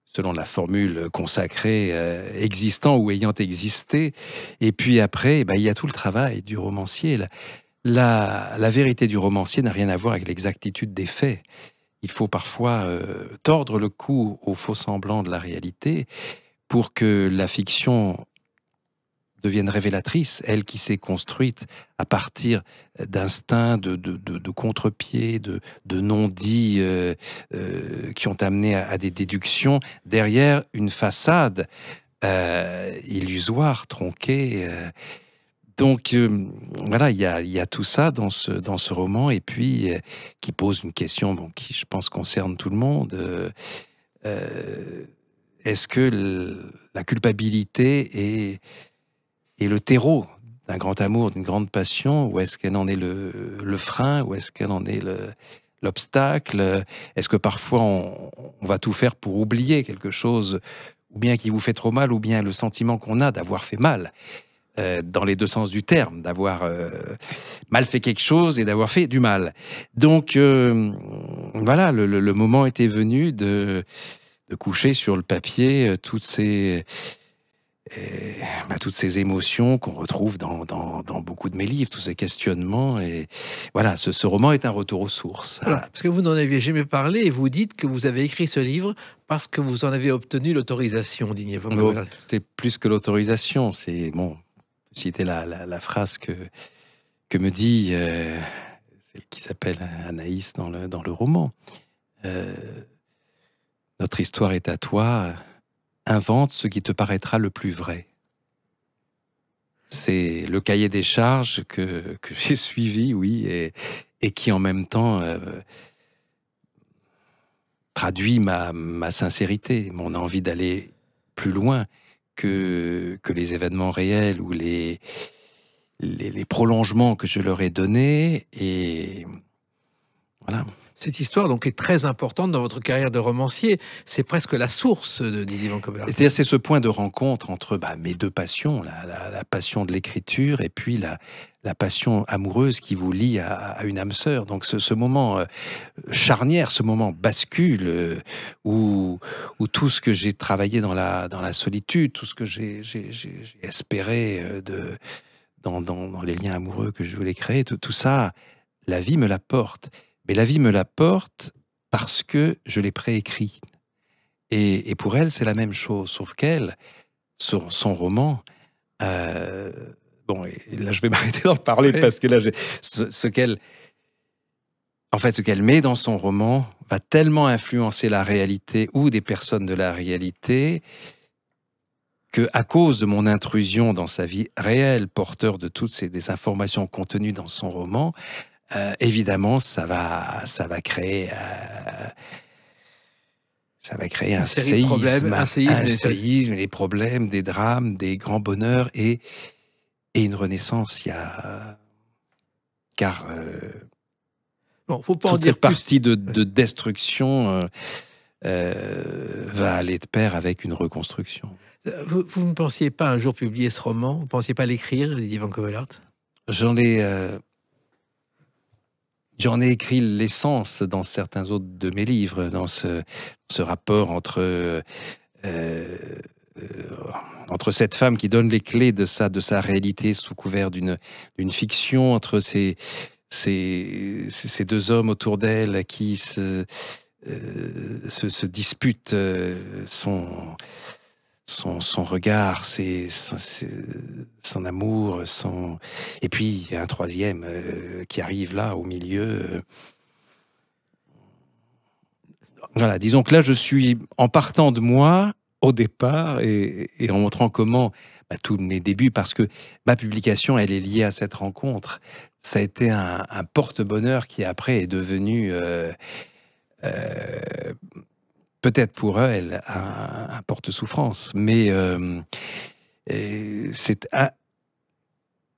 [SPEAKER 3] selon la formule consacrée, existant ou ayant existé. Et puis après, il y a tout le travail du romancier. La vérité du romancier n'a rien à voir avec l'exactitude des faits. Il faut parfois tordre le cou au faux semblant de la réalité pour que la fiction devienne révélatrice, elle qui s'est construite à partir d'instincts, de contre-pieds, de non-dits qui ont amené à des déductions derrière une façade illusoire, tronquée. Donc voilà, il y a tout ça dans ce roman, et puis qui pose une question qui, je pense, concerne tout le monde. Est-ce que la culpabilité est le terreau d'un grand amour, d'une grande passion, ou est-ce qu'elle en est le frein, ou est-ce qu'elle en est l'obstacle? Est-ce que parfois on va tout faire pour oublier quelque chose, ou bien qui vous fait trop mal, ou bien le sentiment qu'on a d'avoir fait mal, dans les deux sens du terme, d'avoir mal fait quelque chose et d'avoir fait du mal. Donc voilà, le moment était venu de coucher sur le papier toutes ces émotions qu'on retrouve dans beaucoup de mes livres, tous ces questionnements. Et voilà, ce roman est un retour aux sources.
[SPEAKER 2] Voilà, parce que vous n'en aviez jamais parlé et vous dites que vous avez écrit ce livre parce que vous en avez obtenu l'autorisation, Didier von Covelaert.
[SPEAKER 3] C'est plus que l'autorisation, c'est citer la phrase que me dit celle qui s'appelle Anaïs dans le roman. Notre histoire est à toi, invente ce qui te paraîtra le plus vrai. C'est le cahier des charges que j'ai suivi, oui, et qui en même temps traduit ma sincérité, mon envie d'aller plus loin que les événements réels ou les prolongements que je leur ai donnés. Et voilà.
[SPEAKER 2] Cette histoire donc est très importante dans votre carrière de romancier. C'est presque la source de Didier von Covelaert.
[SPEAKER 3] C'est ce point de rencontre entre mes deux passions, la passion de l'écriture et puis la passion amoureuse qui vous lie à une âme sœur. Donc ce moment charnière, ce moment bascule où tout ce que j'ai travaillé dans la solitude, tout ce que j'ai espéré dans les liens amoureux que je voulais créer, tout ça, la vie me l'apporte. Mais la vie me l'apporte parce que je l'ai préécrit. Et pour elle, c'est la même chose, sauf qu'elle, sur son roman, et là je vais m'arrêter d'en parler parce que là, ce qu'elle met dans son roman va tellement influencer la réalité ou des personnes de la réalité que, à cause de mon intrusion dans sa vie réelle, porteur de toutes des informations contenues dans son roman, évidemment, ça va créer un séisme, des problèmes, des drames, des grands bonheurs et une renaissance. Car
[SPEAKER 2] faut pas
[SPEAKER 3] toute
[SPEAKER 2] en dire
[SPEAKER 3] cette partie de destruction va aller de pair avec une reconstruction.
[SPEAKER 2] Vous ne pensiez pas un jour publier ce roman? Vous ne pensiez pas l'écrire, Didier von Covelaert?
[SPEAKER 3] J'en ai écrit l'essence dans certains autres de mes livres, dans ce rapport entre cette femme qui donne les clés de sa réalité sous couvert d'une fiction, entre ces deux hommes autour d'elle qui se disputent son son regard, son amour, et puis il y a un troisième qui arrive là au milieu. Voilà, disons que là, je suis en partant de moi au départ et en montrant comment tous mes débuts, parce que ma publication, elle est liée à cette rencontre. Ça a été un porte-bonheur qui après est devenu, peut-être pour elle, un porte-souffrance, mais c'est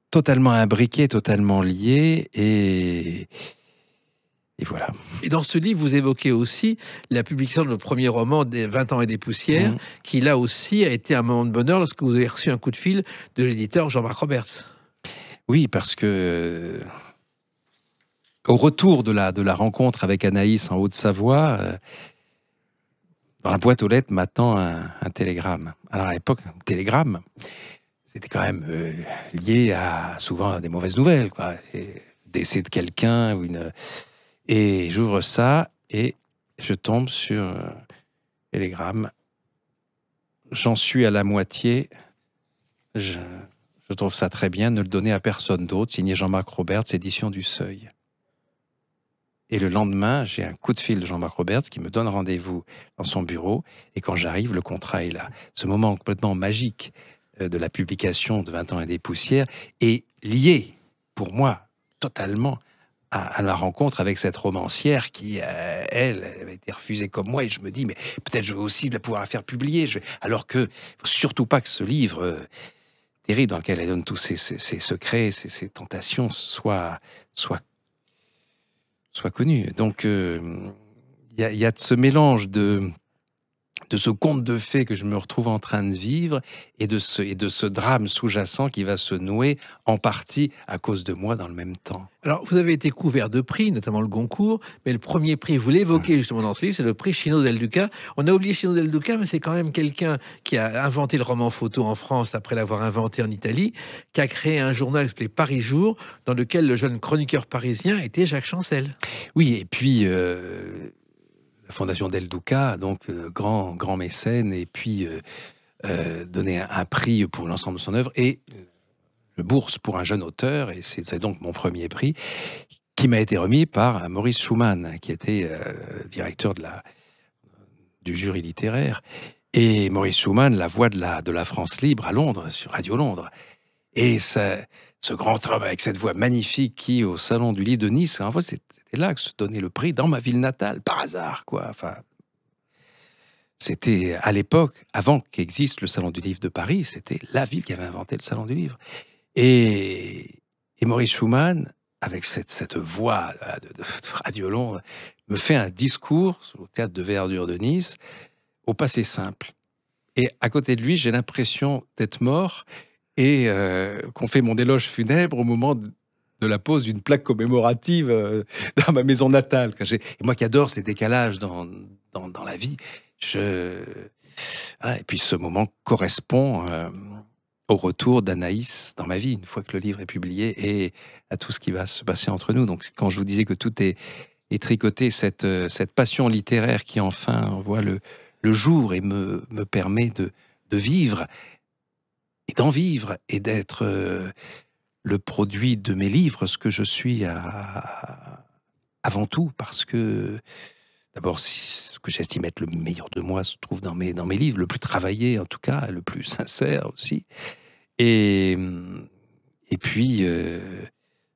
[SPEAKER 3] totalement imbriqué, totalement lié, et voilà.
[SPEAKER 2] Et dans ce livre, vous évoquez aussi la publication de votre premier roman, des 20 ans et des poussières, qui là aussi a été un moment de bonheur lorsque vous avez reçu un coup de fil de l'éditeur Jean-Marc Roberts.
[SPEAKER 3] Oui, parce que au retour de la rencontre avec Anaïs en Haute-Savoie, dans la boîte aux lettres m'attend un télégramme. Alors à l'époque, un télégramme, c'était quand même lié souvent à des mauvaises nouvelles, quoi. Décès de quelqu'un ou une... Et j'ouvre ça et je tombe sur un télégramme. J'en suis à la moitié. Je trouve ça très bien. Ne le donner à personne d'autre. Signé Jean-Marc Roberts, édition du Seuil. Et le lendemain, j'ai un coup de fil de Jean-Marc Roberts qui me donne rendez-vous dans son bureau. Et quand j'arrive, le contrat est là. Ce moment complètement magique de la publication de 20 ans et des poussières est lié, pour moi, totalement à la rencontre avec cette romancière qui, elle, avait été refusée comme moi. Et je me dis, mais peut-être je vais aussi pouvoir la faire publier. Alors que, faut surtout pas que ce livre terrible dans lequel elle donne tous ses secrets, ses tentations, soit connu. Donc, il y a de ce mélange de ce conte de fées que je me retrouve en train de vivre et de ce drame sous-jacent qui va se nouer en partie à cause de moi dans le même temps.
[SPEAKER 2] Alors, vous avez été couvert de prix, notamment le Goncourt, mais le premier prix, vous l'évoquez justement dans ce livre, c'est le prix Chino del Duca. On a oublié Chino del Duca, mais c'est quand même quelqu'un qui a inventé le roman photo en France après l'avoir inventé en Italie, qui a créé un journal appelé Paris Jour, dans lequel le jeune chroniqueur parisien était Jacques Chancel.
[SPEAKER 3] Oui, et puis la Fondation Del Duca, donc grand mécène, et puis donné un prix pour l'ensemble de son œuvre et le bourse pour un jeune auteur, et c'est donc mon premier prix qui m'a été remis par Maurice Schumann, qui était directeur du jury littéraire. Et Maurice Schumann, la voix de la France libre à Londres, sur Radio Londres. Et ce grand homme avec cette voix magnifique qui, au Salon du Livre de Nice, en fait, c'était là que se donnait le prix, dans ma ville natale, par hasard, quoi. Enfin, c'était à l'époque, avant qu'existe le Salon du Livre de Paris, c'était la ville qui avait inventé le Salon du Livre. Et Maurice Schumann, avec cette voix de Radio Londres, me fait un discours au théâtre de Verdure de Nice, au passé simple. Et à côté de lui, j'ai l'impression d'être mort et qu'on fait mon éloge funèbre au moment de la pose d'une plaque commémorative dans ma maison natale. Et moi qui adore ces décalages dans la vie, voilà. Et puis ce moment correspond au retour d'Anaïs dans ma vie, une fois que le livre est publié, et à tout ce qui va se passer entre nous. Donc quand je vous disais que tout est tricoté, cette passion littéraire qui enfin voit le jour et me permet de vivre et d'en vivre et d'être le produit de mes livres, ce que je suis avant tout, parce que d'abord, ce que j'estime être le meilleur de moi se trouve dans mes livres, le plus travaillé en tout cas, le plus sincère aussi. Et puis,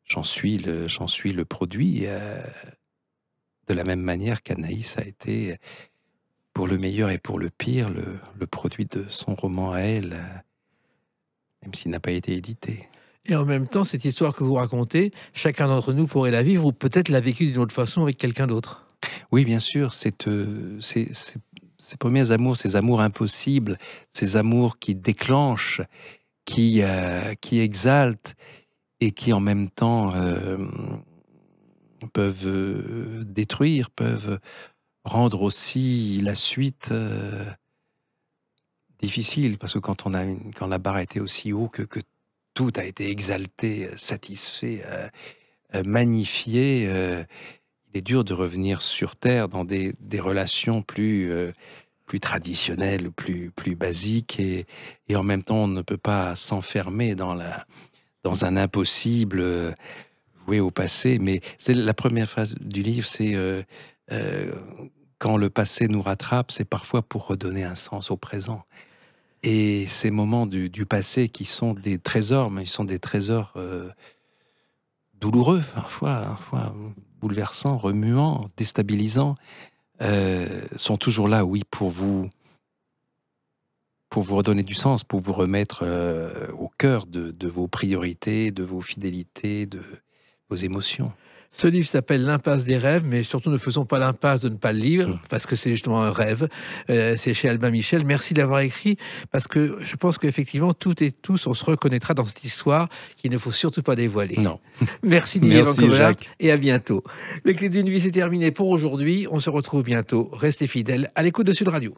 [SPEAKER 3] j'en suis le produit de la même manière qu'Anaïs a été, pour le meilleur et pour le pire, le produit de son roman à elle, même s'il n'a pas été édité.
[SPEAKER 2] Et en même temps, cette histoire que vous racontez, chacun d'entre nous pourrait la vivre ou peut-être l'a vécue d'une autre façon avec quelqu'un d'autre.
[SPEAKER 3] Oui, bien sûr, ces premiers amours, ces amours impossibles, ces amours qui déclenchent, qui exaltent et qui en même temps peuvent détruire, peuvent rendre aussi la suite difficile, parce que quand la barre a été aussi haut que tout a été exalté, satisfait, magnifié, il est dur de revenir sur Terre dans des relations plus plus traditionnel, plus basique, et en même temps, on ne peut pas s'enfermer dans un impossible voué au passé. Mais c'est la première phrase du livre, c'est quand le passé nous rattrape, c'est parfois pour redonner un sens au présent. Et ces moments du passé qui sont des trésors, mais ils sont des trésors douloureux, parfois bouleversants, remuants, déstabilisants, sont toujours là, oui, pour vous redonner du sens, pour vous remettre au cœur de vos priorités, de vos fidélités, de vos émotions.
[SPEAKER 2] Ce livre s'appelle L'impasse des rêves, mais surtout ne faisons pas l'impasse de ne pas le lire, parce que c'est justement un rêve. C'est chez Albin Michel. Merci d'avoir écrit, parce que je pense qu'effectivement, toutes et tous, on se reconnaîtra dans cette histoire qu'il ne faut surtout pas dévoiler.
[SPEAKER 3] Non.
[SPEAKER 2] Merci Didier
[SPEAKER 3] Merci,
[SPEAKER 2] Vancovelaert,
[SPEAKER 3] Jacques.
[SPEAKER 2] et à bientôt. Les Clés d'une vie, c'est terminé pour aujourd'hui. On se retrouve bientôt. Restez fidèles à l'écoute de Sud Radio.